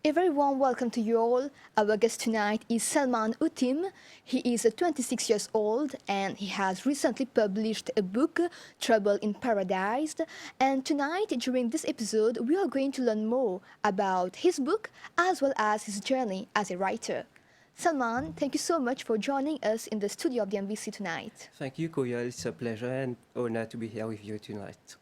A very warm welcome to you all. Our guest tonight is Salmaan Utim. He is 26 years old and he has recently published a book, Trouble in Paradise. And tonight, during this episode, we are going to learn more about his book as well as his journey as a writer. Salmaan, thank you so much for joining us in the studio of the MBC tonight. Thank you, Koya. It's a pleasure and honor to be here with you tonight.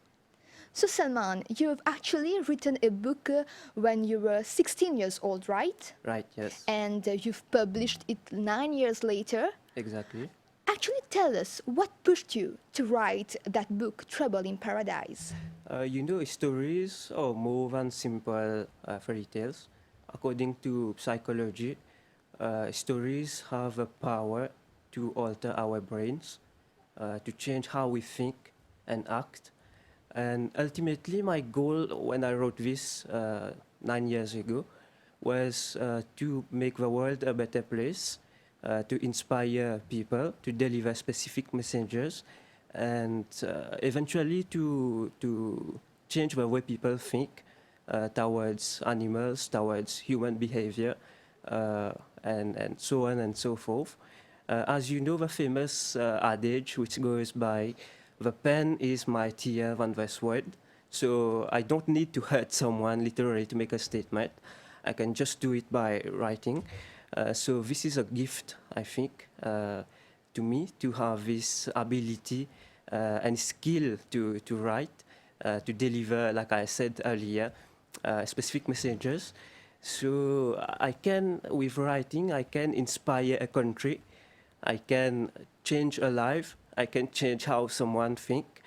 So Salmaan, you've actually written a book when you were 16 years old, right? Right, yes. And you've published it 9 years later. Exactly. Actually, tell us what pushed you to write that book, Trouble in Paradise. Stories are more than simple fairy tales. According to psychology, stories have a power to alter our brains, to change how we think and act. And ultimately, my goal when I wrote this 9 years ago was to make the world a better place, to inspire people, to deliver specific messages, and eventually to change the way people think towards animals, towards human behavior, and so on and so forth. As you know, the famous adage which goes by, the pen is mightier than the sword. So I don't need to hurt someone literally to make a statement. I can just do it by writing. So this is a gift, I think, to me, to have this ability and skill to write, to deliver, like I said earlier, specific messages. So I can, with writing, I can inspire a country. I can change a life. I can change how someone think.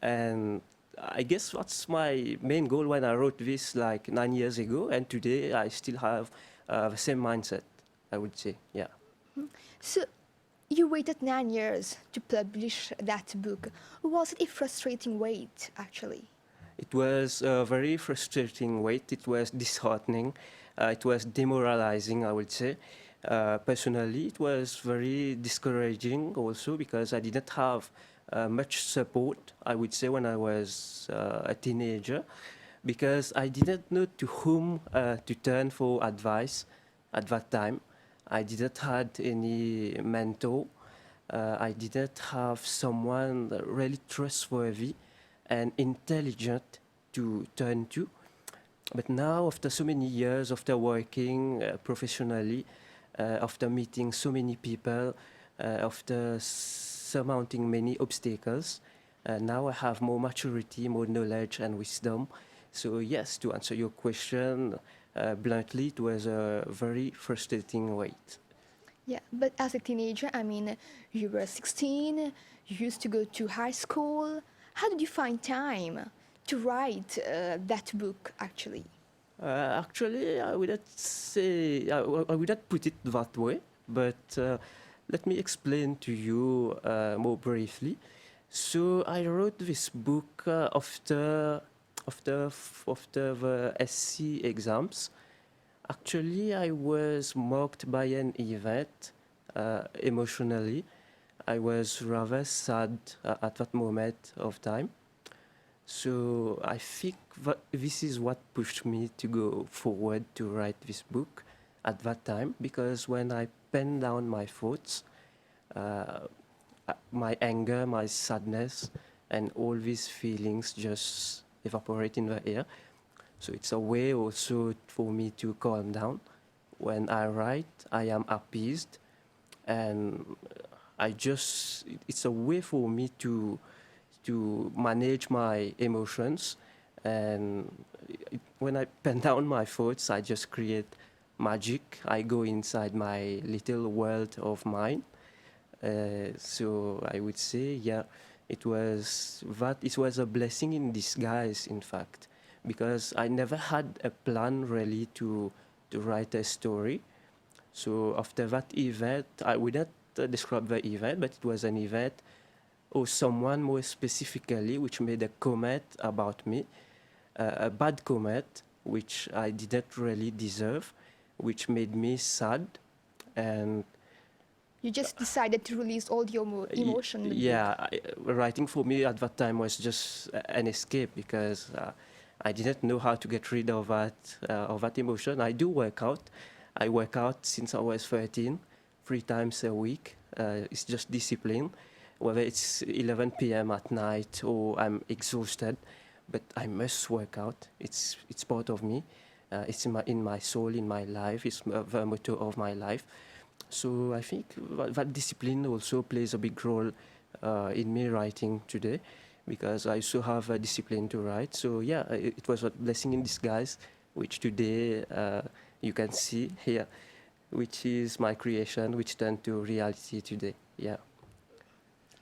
And I guess that's my main goal when I wrote this like 9 years ago. And today I still have the same mindset, I would say, yeah. So, you waited 9 years to publish that book. Was it a frustrating wait, actually? It was a very frustrating wait. It was disheartening. It was demoralizing, I would say. Personally, it was very discouraging also because I didn't have much support, I would say, when I was a teenager, because I didn't know to whom to turn for advice at that time. I didn't had any mentor. I didn't have someone really trustworthy and intelligent to turn to. But now, after so many years, after working professionally, after meeting so many people, after surmounting many obstacles, now I have more maturity, more knowledge and wisdom. So yes, to answer your question bluntly, it was a very frustrating wait. Yeah, but as a teenager, I mean, you were 16, you used to go to high school. How did you find time to write that book, actually? Actually, I wouldn't say, I wouldn't put it that way, but let me explain to you more briefly. So I wrote this book after the SC exams. Actually, I was marked by an event emotionally. I was rather sad at that moment of time. So I think that this is what pushed me to go forward to write this book at that time, because when I penned down my thoughts, uh, my anger, my sadness, and all these feelings just evaporate in the air. So it's a way also for me to calm down. When I write, I am appeased, and it's a way for me to manage my emotions. And when I pen down my thoughts, I just create magic. I go inside my little world of mine. So I would say, yeah, it was a blessing in disguise, in fact, because I never had a plan really to write a story. So after that event, I wouldn't describe the event, but it was an event or someone more specifically which made a comment about me, a bad comment which I didn't really deserve, which made me sad. And You just decided to release all your emotion in the book. yeah, writing for me at that time was just an escape, because I didn't know how to get rid of that emotion. I do work out. I work out since I was 13, 3 times a week. It's just discipline, whether it's 11 p.m. at night or I'm exhausted, but I must work out. It's part of me. It's in my soul, in my life. It's the motto of my life. So I think that discipline also plays a big role in me writing today, because I also have a discipline to write. So yeah, it was a blessing in disguise, which today you can see here, which is my creation, which turned to reality today. Yeah.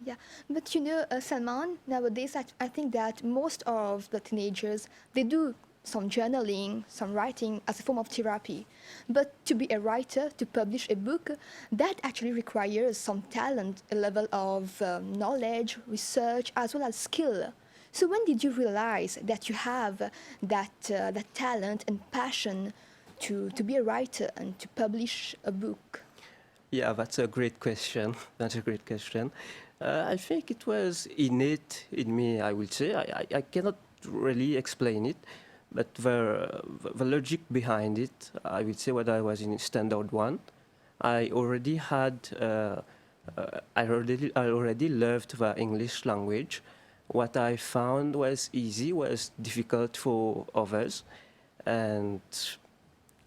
Yeah, but you know, Salman, nowadays I think that most of the teenagers, they do some journaling, some writing as a form of therapy. But to be a writer, to publish a book, that actually requires some talent, a level of knowledge, research, as well as skill. So when did you realize that you have that talent and passion to be a writer and to publish a book? Yeah, that's a great question. That's a great question. I think it was innate in me, I will say. I cannot really explain it, but the logic behind it, I would say, when I was in standard one, I already had, I already loved the English language. What I found was easy was difficult for others, and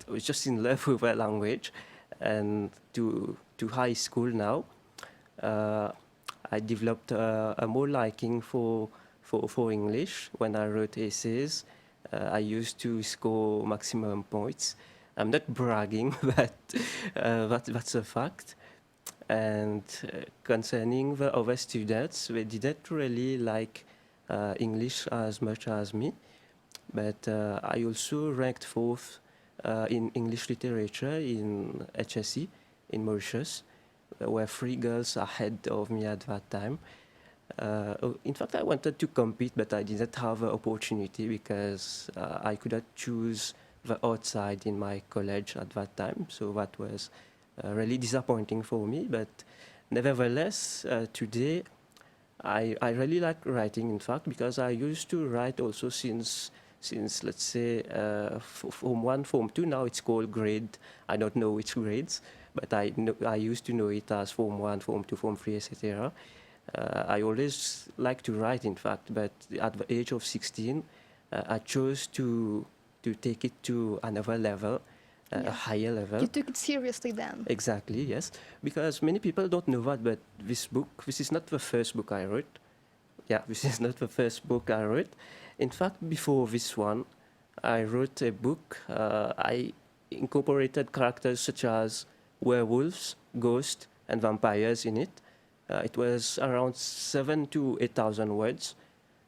I was just in love with that language. And to high school now, uh, I developed a more liking for English. When I wrote essays, I used to score maximum points. I'm not bragging, but that's a fact. And concerning the other students, they didn't really like English as much as me. But I also ranked fourth in English literature in HSE in Mauritius. There were 3 girls ahead of me at that time. In fact, I wanted to compete, but I didn't have the opportunity because I couldn't choose the outside in my college at that time. So that was really disappointing for me. But nevertheless, today I really like writing, in fact, because I used to write also since let's say form one, form two. Now it's called grade. I don't know which grades, but I used to know it as form one, form two, form three, etc. I always like to write, in fact, but at the age of 16, I chose to take it to another level, a higher level. You took it seriously then. Exactly, yes. Because many people don't know that, but this is not the first book I wrote. Yeah, this is not the first book I wrote. In fact, before this one, I wrote a book. I incorporated characters such as werewolves, ghosts, and vampires in it. It was around 7 to 8,000 words.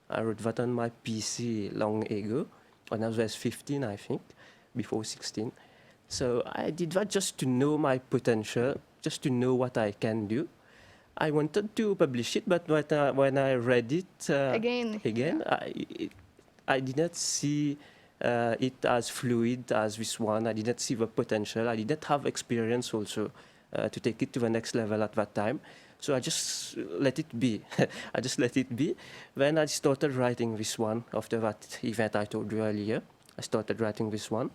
I wrote that on my PC long ago, when I was 15, I think, before 16. So I did that just to know my potential, just to know what I can do. I wanted to publish it, but when I read it Again, again, I did not see it as fluid as this one. I didn't see the potential. I didn't have experience also to take it to the next level at that time. So I just let it be. I just let it be. Then I started writing this one after that event I told you earlier. I started writing this one.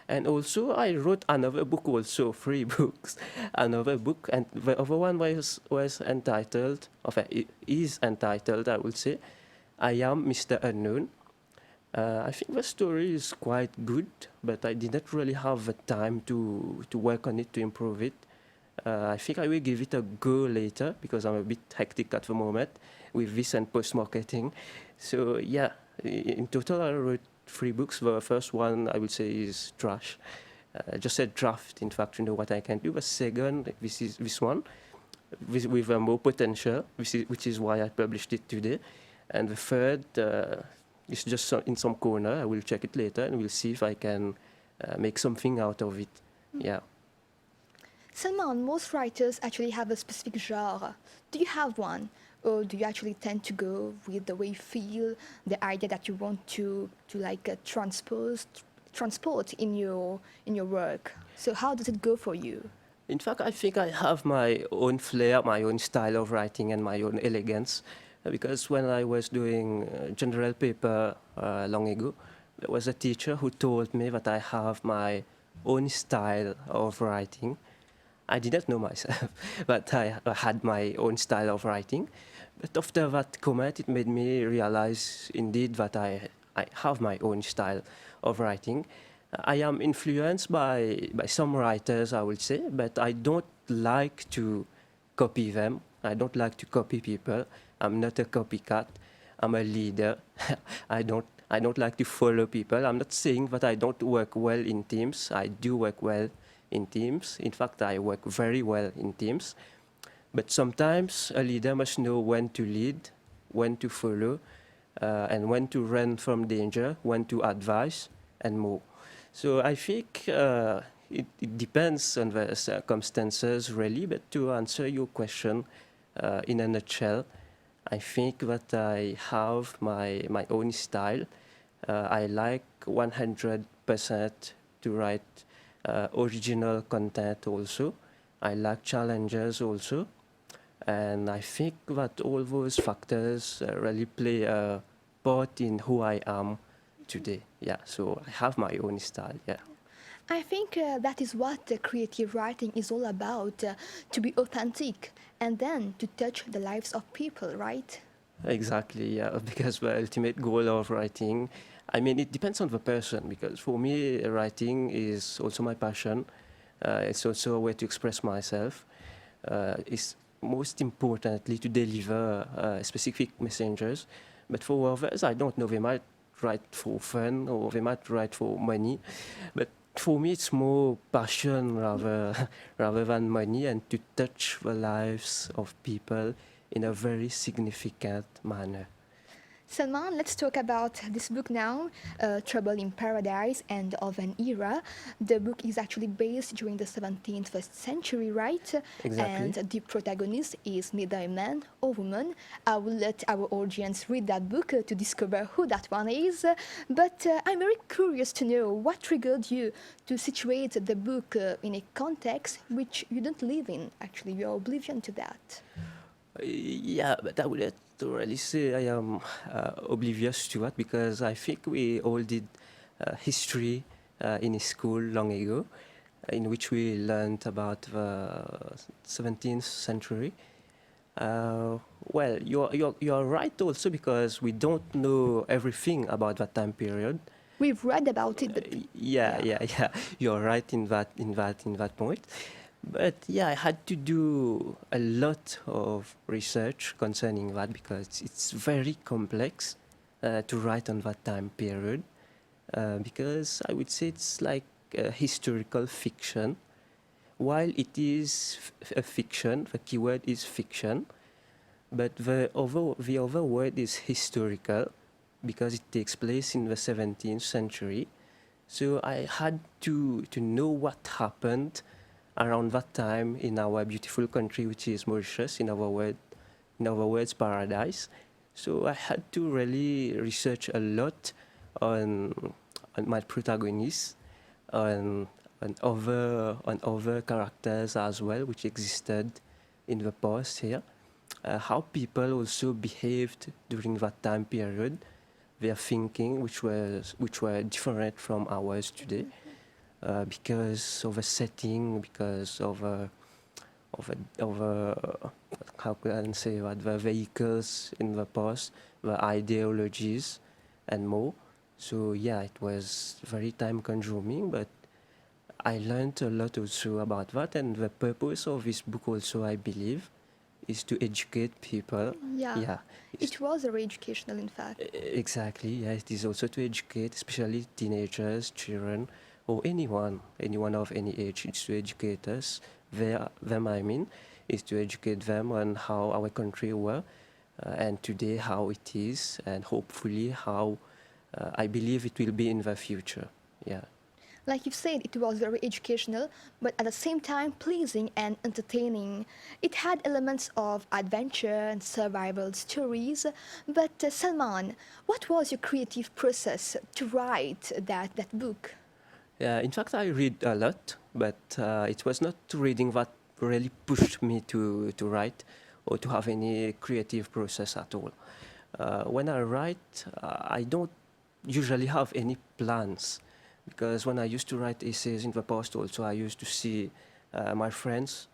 And also, I wrote another book also, 3 books, another book. And the other one was entitled, is entitled, I would say, I Am Mr. Unknown. I think the story is quite good, but I didn't really have the time to work on it, to improve it. I think I will give it a go later because I'm a bit hectic at the moment with this and post-marketing. So yeah, in total I wrote 3 books. The first one I would say is trash. Just a draft, in fact, to know what I can do. The second, this one, with more potential, which is why I published it today. And the third is just in some corner. I will check it later and we'll see if I can make something out of it. Yeah. Salman, most writers actually have a specific genre. Do you have one? Or do you actually tend to go with the way you feel, the idea that you want to transport in your work? So how does it go for you? In fact, I think I have my own flair, my own style of writing, and my own elegance. Because when I was doing general paper long ago, There was a teacher who told me that I have my own style of writing. I didn't know myself, but I had my own style of writing. But after that comment, it made me realize indeed that I have my own style of writing. I am influenced by some writers, I would say, but I don't like to copy them. I don't like to copy people. I'm not a copycat. I'm a leader. I don't like to follow people. I'm not saying that I don't work well in teams. I do work well in teams. In fact, I work very well in teams. But sometimes a leader must know when to lead, when to follow, and when to run from danger, when to advise, and more. So I think it depends on the circumstances, really. But to answer your question in a nutshell, I think that I have my own style. I like 100% to write original content also. I like challenges also. And I think that all those factors really play a part in who I am today. Yeah, so I have my own style. Yeah. I think that is what creative writing is all about, to be authentic and then to touch the lives of people, right? Exactly, yeah, because the ultimate goal of writing, I mean, it depends on the person, because for me, writing is also my passion. It's also a way to express myself. It's most importantly to deliver specific messages. But for others, I don't know, they might write for fun or they might write for money. But for me, it's more passion rather, rather than money, and to touch the lives of people in a very significant manner. Salman, let's talk about this book now, Trouble in Paradise, End of an Era. The book is actually based during the 17th century, right? And Exactly. the protagonist is neither a man or woman. I will let our audience read that book to discover who that one is. But I'm very curious to know what triggered you to situate the book in a context which you don't live in. Actually, you are oblivion to that. Yeah, but I wouldn't really say I am oblivious to that, because I think we all did history in school long ago, in which we learned about the 17th century. Well, you're right also, because we don't know everything about that time period. We've read about it, but Yeah, yeah. yeah. You're right in that point. But yeah, I had to do a lot of research concerning that, because it's very complex to write on that time period. Because I would say it's like a historical fiction. While it is a fiction, the keyword is fiction, but the other word is historical, because it takes place in the 17th century. So I had to know what happened around that time in our beautiful country, which is Mauritius, in other words, paradise. So I had to really research a lot on on my protagonists, on on other characters as well, which existed in the past here. How people also behaved during that time period, their thinking, which were different from ours today, because of a setting, because of a how can I say that, the vehicles in the past, the ideologies, and more. So yeah, it was very time consuming, but I learned a lot also about that. And the purpose of this book also, I believe, is to educate people. Yeah, Yeah, is it was very educational, in fact. exactly. Yeah, it is also to educate, especially teenagers, children, or anyone of any age. It's to educate us, them. I mean, is to educate them on how our country were, and today how it is, and hopefully how I believe it will be in the future. Yeah. Like you said, it was very educational, but at the same time pleasing and entertaining. It had elements of adventure and survival stories. But Salman, what was your creative process to write that book? Yeah, in fact, I read a lot, but it was not reading that really pushed me to write or to have any creative process at all. When I write, I don't usually have any plans, because when I used to write essays in the past, also I used to see my friends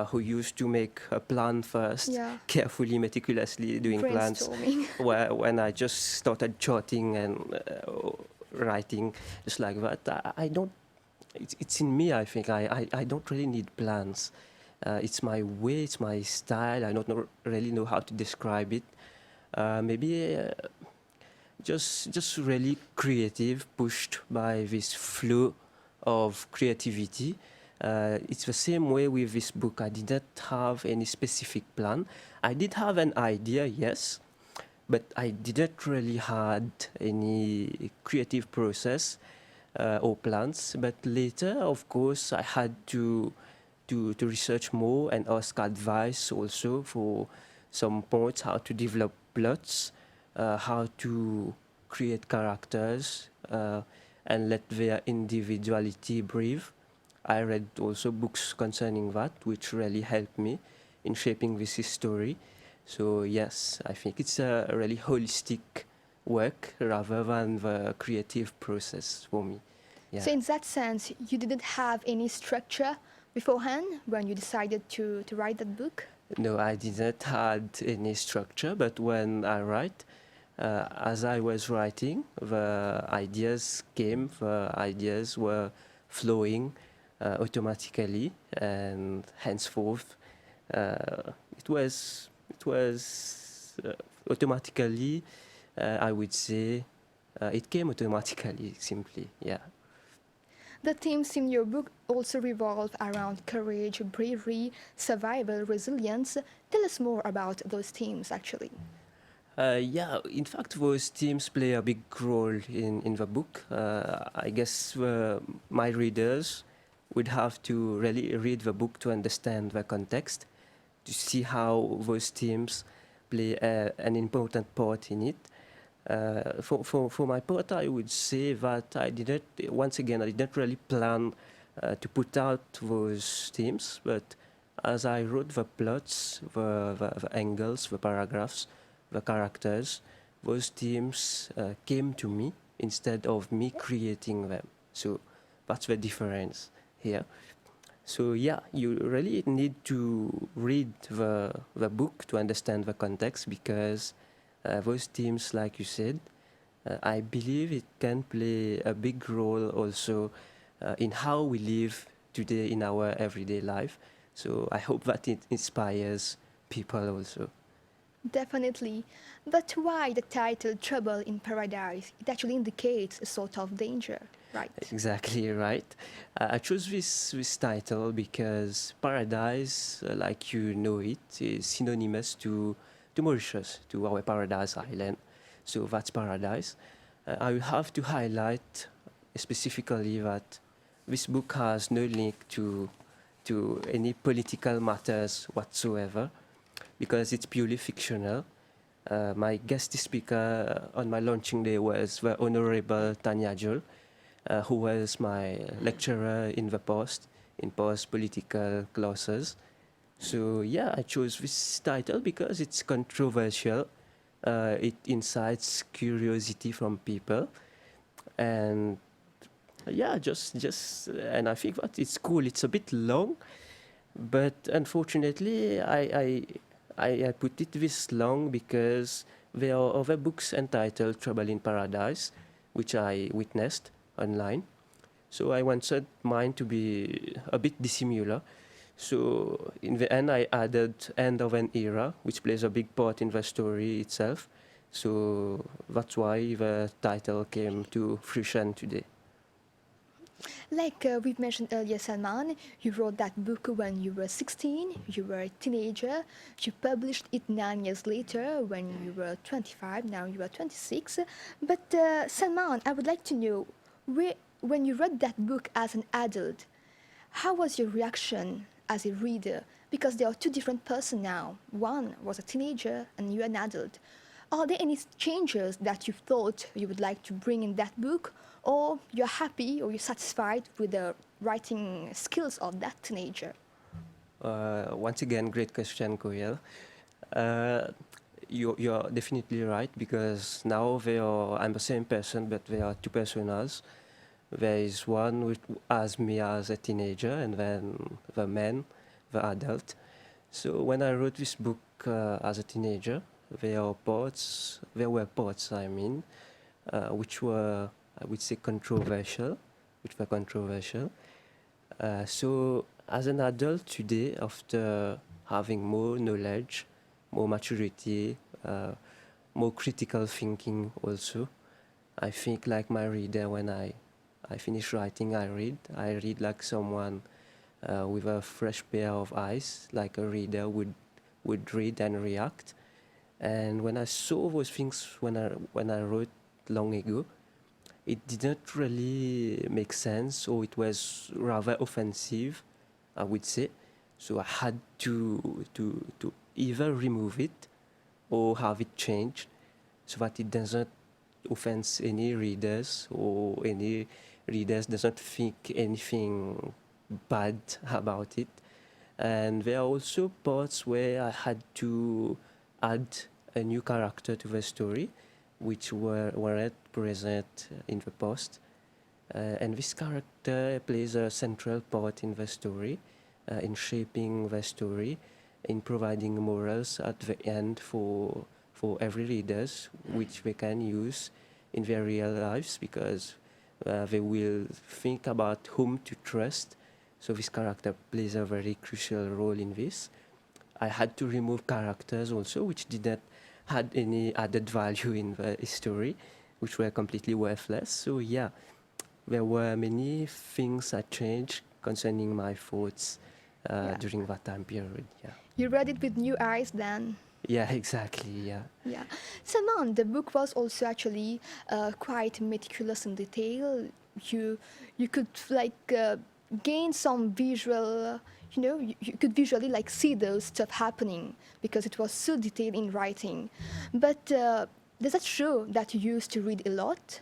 who used to make a plan first, Yeah, carefully, meticulously doing plans. brainstorming. When I just started jotting and writing just like that, I don't. It's in me. I think I don't really need plans. It's my way. It's my style. I don't really know how to describe it. Maybe just really creative, pushed by this flow of creativity. It's the same way with this book. I didn't have any specific plan. I did have an idea, yes, but I didn't really had any creative process or plans. But later, of course, I had to research more and ask advice also for some points, how to develop plots, how to create characters, and let their individuality breathe. I read also books concerning that, which really helped me in shaping this story. So yes, I think it's a really holistic work rather than the creative process for me. Yeah. So in that sense, you didn't have any structure beforehand when you decided to write that book? No, I didn't had any structure, but when I write, as I was writing, the ideas came, the ideas were flowing automatically, and henceforth, it was automatically. I would say it came automatically, simply. Yeah. The themes in your book also revolve around courage, bravery, survival, resilience. Tell us more about those themes, actually. Yeah, in fact, those themes play a big role in the book. I guess my readers would have to really read the book to understand the context, to see how those themes play an important part in it. For my part, I would say that once again, I didn't really plan to put out those themes, but as I wrote the plots, the angles, the paragraphs, the characters, those themes came to me instead of me creating them. So that's the difference here. So yeah, you really need to read the book to understand the context, because those themes, like you said, I believe it can play a big role also in how we live today in our everyday life. So I hope that it inspires people also. Definitely. But why the title Trouble in Paradise? It actually indicates a sort of danger, right? Exactly right. I chose this title because paradise, like you know it, is synonymous to Mauritius, to our paradise island. So that's paradise. I will have to highlight specifically that this book has no link to any political matters whatsoever, because it's purely fictional. My guest speaker on my launching day was the Honorable Tanya Jol, who was my lecturer in the past, in past political classes. So yeah, I chose this title because it's controversial. It incites curiosity from people, and yeah, and I think that it's cool. It's a bit long, but unfortunately, I put it this long because there are other books entitled Trouble in Paradise, which I witnessed online. So I wanted mine to be a bit dissimilar. So in the end, I added End of an Era, which plays a big part in the story itself. So that's why the title came to fruition today. Like we've mentioned earlier, Salman, you wrote that book when you were 16, you were a teenager, you published it 9 years later when you were 25, now you are 26. But Salman, I would like to know, when you read that book as an adult, how was your reaction as a reader? Because there are two different persons now. One was a teenager and you're an adult. Are there any changes that you thought you would like to bring in that book? Or you're happy or you're satisfied with the writing skills of that teenager? Once again, great question, Koyel. Uh, you're definitely right because now I'm the same person, but there are two personas. There is one which as me as a teenager, and then the man, the adult. So when I wrote this book as a teenager, there were parts, I mean, which were, I would say, controversial, which were controversial. So as an adult today, after having more knowledge, more maturity, more critical thinking also, I think like my reader when I finish writing, I read like someone with a fresh pair of eyes, like a reader would read and react. And when I saw those things when I wrote long ago, it didn't really make sense, or it was rather offensive, I would say. So I had to either remove it or have it changed so that it doesn't offend any readers, or any readers doesn't think anything bad about it. And there are also parts where I had to add a new character to the story, which weren't present in the past. And this character plays a central part in the story, in shaping the story, in providing morals at the end for every readers, which they can use in their real lives because they will think about whom to trust. So this character plays a very crucial role in this. I had to remove characters also which didn't had any added value in the story, which were completely worthless. So yeah, there were many things I changed concerning my thoughts Yeah. during that time period. Yeah. You read it with new eyes then. Yeah, exactly. Yeah. Yeah. Salman, the book was also actually quite meticulous in detail. You you could like gain some visual, you could visually like see those stuff happening because it was so detailed in writing. But does that show that you used to read a lot?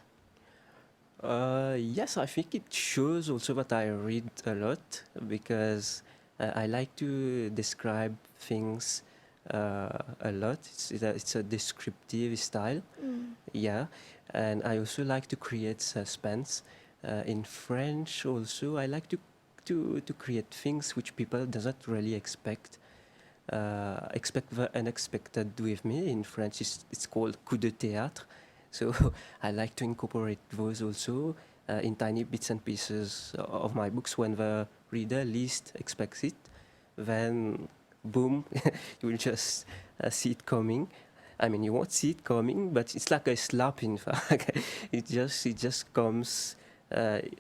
Yes, I think it shows also that I read a lot because I like to describe things a lot. It's a descriptive style. Mm. Yeah, and I also like to create suspense. In French, also, I like to create things which people doesn't really expect. Expect the unexpected with me. In French, it's called coup de théâtre. So I like to incorporate those also in tiny bits and pieces of my books when the reader least expects it. Then, boom, you will just see it coming. I mean, you won't see it coming, but it's like a slap. In fact, it just comes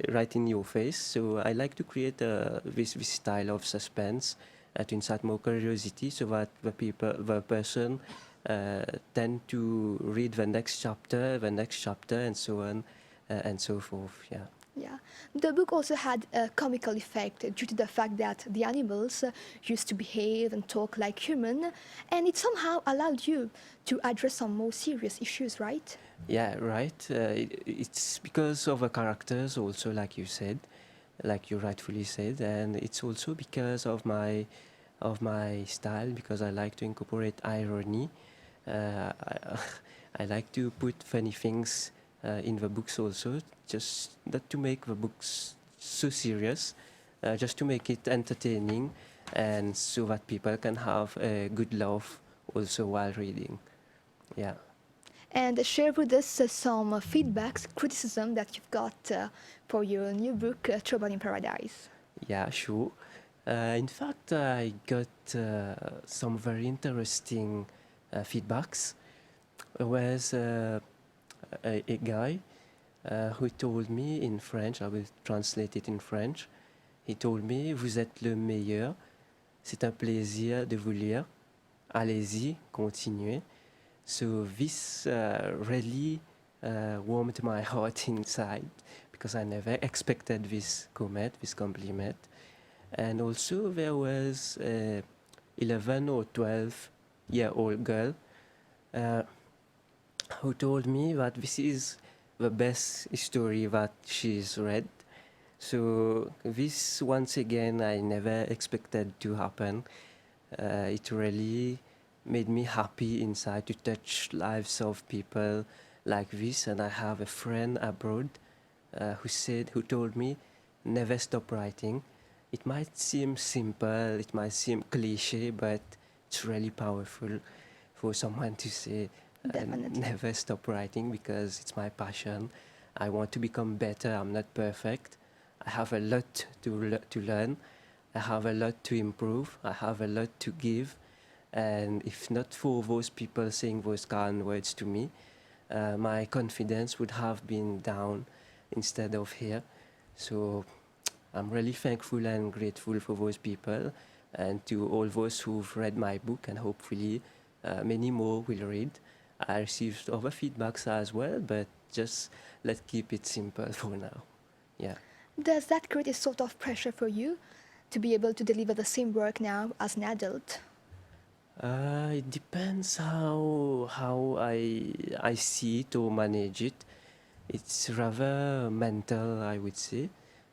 right in your face. So I like to create this style of suspense to incite more curiosity, so that the person tend to read the next chapter, and so on and so forth. Yeah. Yeah, the book also had a comical effect due to the fact that the animals used to behave and talk like human, and it somehow allowed you to address some more serious issues, right? Yeah, right. It's because of the characters, also, like you said, like you rightfully said, and it's also because of my style, because I like to incorporate irony. I, I like to put funny things in the books also, just not to make the books so serious, just to make it entertaining, and so that people can have a good laugh also while reading. Yeah. And share with us some feedbacks, criticism that you've got for your new book, Trouble in Paradise. Yeah, sure. In fact, I got some very interesting feedbacks. There was a guy who told me in French, I will translate it in French. He told me, Vous êtes le meilleur, c'est un plaisir de vous lire. Allez-y, continuez. So this really warmed my heart inside because I never expected this comment, this compliment. And also there was a 11 or 12-year-old girl uh, who told me that this is the best story that she's read. So this, once again, I never expected to happen. It really made me happy inside to touch lives of people like this. And I have a friend abroad who told me, never stop writing. It might seem simple, it might seem cliche, but it's really powerful for someone to say, Definitely. never stop writing because it's my passion. I want to become better. I'm not perfect. I have a lot to learn. I have a lot to improve. I have a lot to give. And if not for those people saying those kind words to me, my confidence would have been down instead of here. So I'm really thankful and grateful for those people and to all those who've read my book, and hopefully many more will read. I received other feedbacks as well, but just let's keep it simple for now. Yeah. Does that create a sort of pressure for you to be able to deliver the same work now as an adult? It depends how I see it or manage it. It's rather mental, I would say.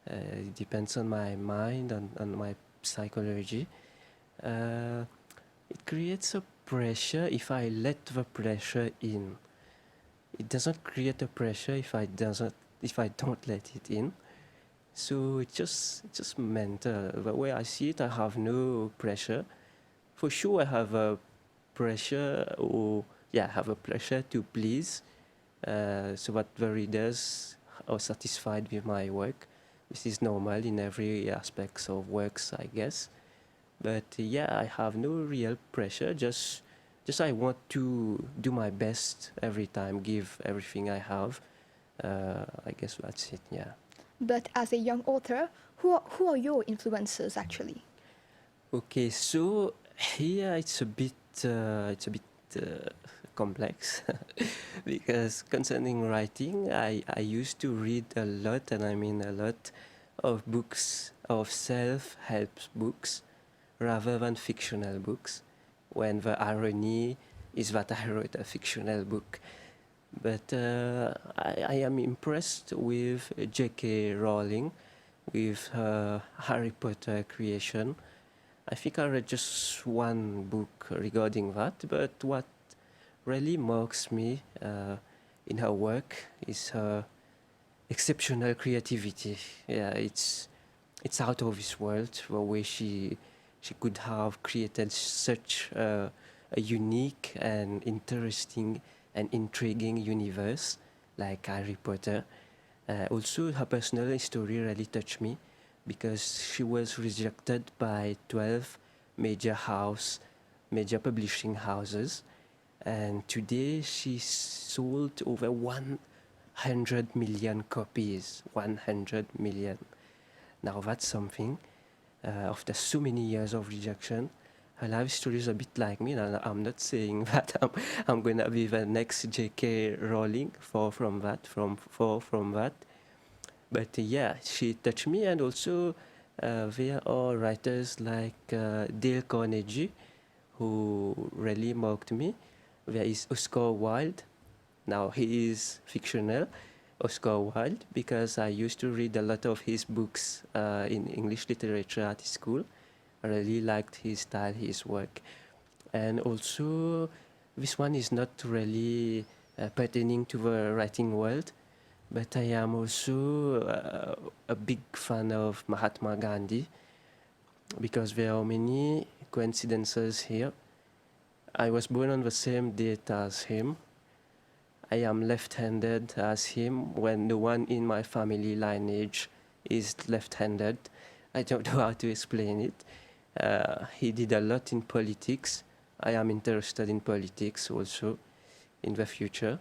It depends on my mind, on my psychology. Uh, it creates a pressure if I let the pressure in. It doesn't create a pressure if I don't let it in. So it's just mental. The way I see it, I have no pressure. For sure, I have a pressure, or yeah, I have a pressure to please, so that the readers are satisfied with my work. This is normal in every aspects of works, I guess. But yeah, I have no real pressure. Just I want to do my best every time, give everything I have. I guess that's it. Yeah. But as a young author, who are your influences actually? Okay, so here it's a bit uh, complex because concerning writing, I used to read a lot, and I mean a lot, of books of self-help books rather than fictional books. When the irony is that I wrote a fictional book, but I am impressed with J.K. Rowling, with her Harry Potter creation. I think I read just one book regarding that, but what really marks me in her work is her exceptional creativity. Yeah, it's out of this world the way she could have created such a unique and interesting and intriguing universe like Harry Potter. Also, her personal story really touched me because she was rejected by 12 major house, major publishing houses, and today she sold over 100 million copies. 100 million. Now that's something. After so many years of rejection, her life story is a bit like me, and I'm not saying that I'm gonna be the next J.K. Rowling. Far from that. But yeah, she touched me, and also there are writers like Dale Carnegie who really marked me. There is Oscar Wilde. Now he is fictional, Oscar Wilde, because I used to read a lot of his books in English literature at school. I really liked his style, his work. And also, this one is not really pertaining to the writing world, but I am also a big fan of Mahatma Gandhi because there are many coincidences here. I was born on the same date as him. I am left-handed as him when no one in my family lineage is left-handed. I don't know how to explain it. He did a lot in politics. I am interested in politics also in the future.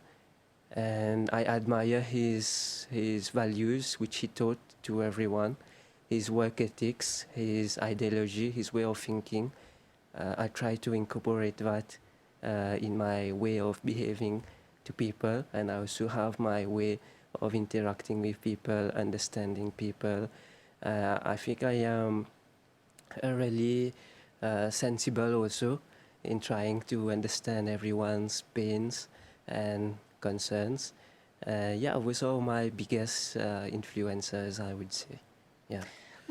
And I admire his values, which he taught to everyone, his work ethics, his ideology, his way of thinking. I try to incorporate that in my way of behaving to people, and I also have my way of interacting with people, understanding people. I think I am really sensible also in trying to understand everyone's pains and concerns. Yeah, those are my biggest influencers, I would say. Yeah.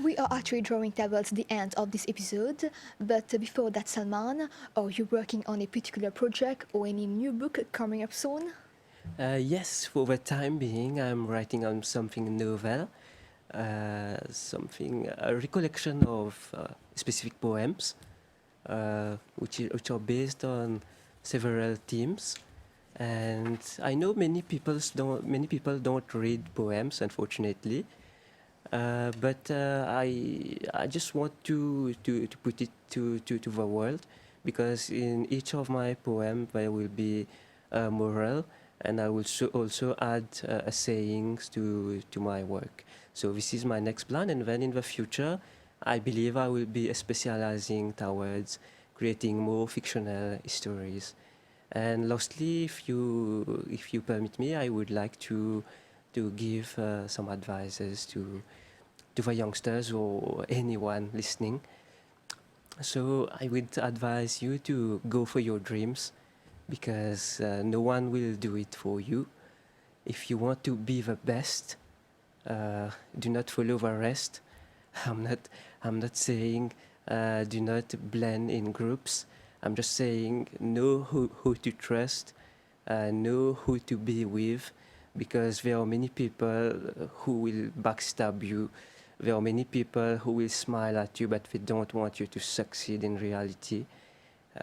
We are actually drawing towards the end of this episode, but before that, Salman, are you working on a particular project or any new book coming up soon? Yes, for the time being, I'm writing on something novel, a recollection of specific poems, which are based on several themes. And I know many people don't read poems, unfortunately. But I just want to put it to the world, because in each of my poem there will be a moral, and I will also add a sayings to my work. So this is my next plan, and then in the future, I believe I will be specializing towards creating more fictional stories. And lastly, if you permit me, I would like to give some advices to the youngsters or anyone listening. So I would advise you to go for your dreams, because no one will do it for you. If you want to be the best, do not follow the rest. I'm not I'm not saying do not blend in groups. I'm just saying know who to trust, know who to be with, because there are many people who will backstab you. There are many people who will smile at you, but they don't want you to succeed in reality.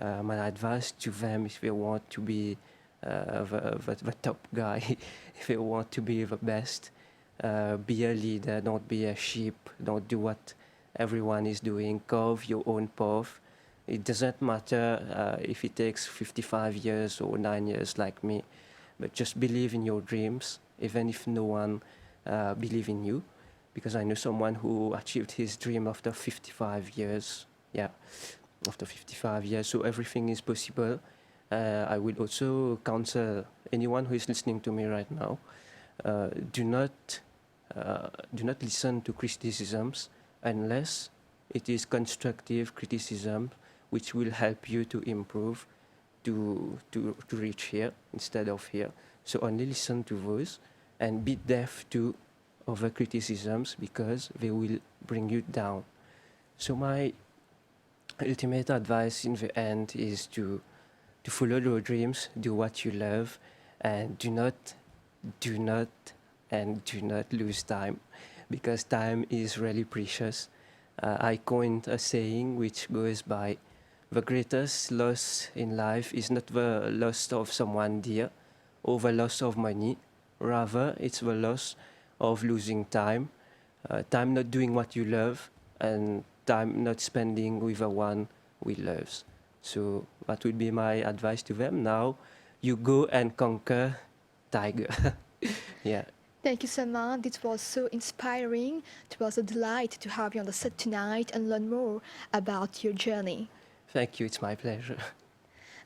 My advice to them, if they want to be the top guy, if they want to be the best, be a leader, don't be a sheep, don't do what everyone is doing, carve your own path. It doesn't matter if it takes 55 years or 9 years like me, but just believe in your dreams, even if no one believe in you, because I know someone who achieved his dream after 55 years. Yeah, after 55 years, so everything is possible. I will also counsel anyone who is listening to me right now, uh, do not do not listen to criticisms unless it is constructive criticism which will help you to improve, to reach here instead of here. So only listen to those, and be deaf to other criticisms, because they will bring you down. So my ultimate advice in the end is to follow your dreams, do what you love, and do not, do not lose time, because time is really precious. I coined a saying which goes by, the greatest loss in life is not the loss of someone dear or the loss of money, rather, it's the loss of losing time, time not doing what you love, and time not spending with the one we love. So that would be my advice to them. Now, you go and conquer tiger. Yeah. Thank you, Salman. This was so inspiring. It was a delight to have you on the set tonight and learn more about your journey. Thank you. It's my pleasure.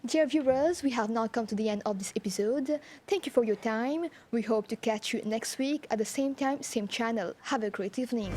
Dear viewers, we have now come to the end of this episode. Thank you for your time. We hope to catch you next week at the same time, same channel. Have a great evening.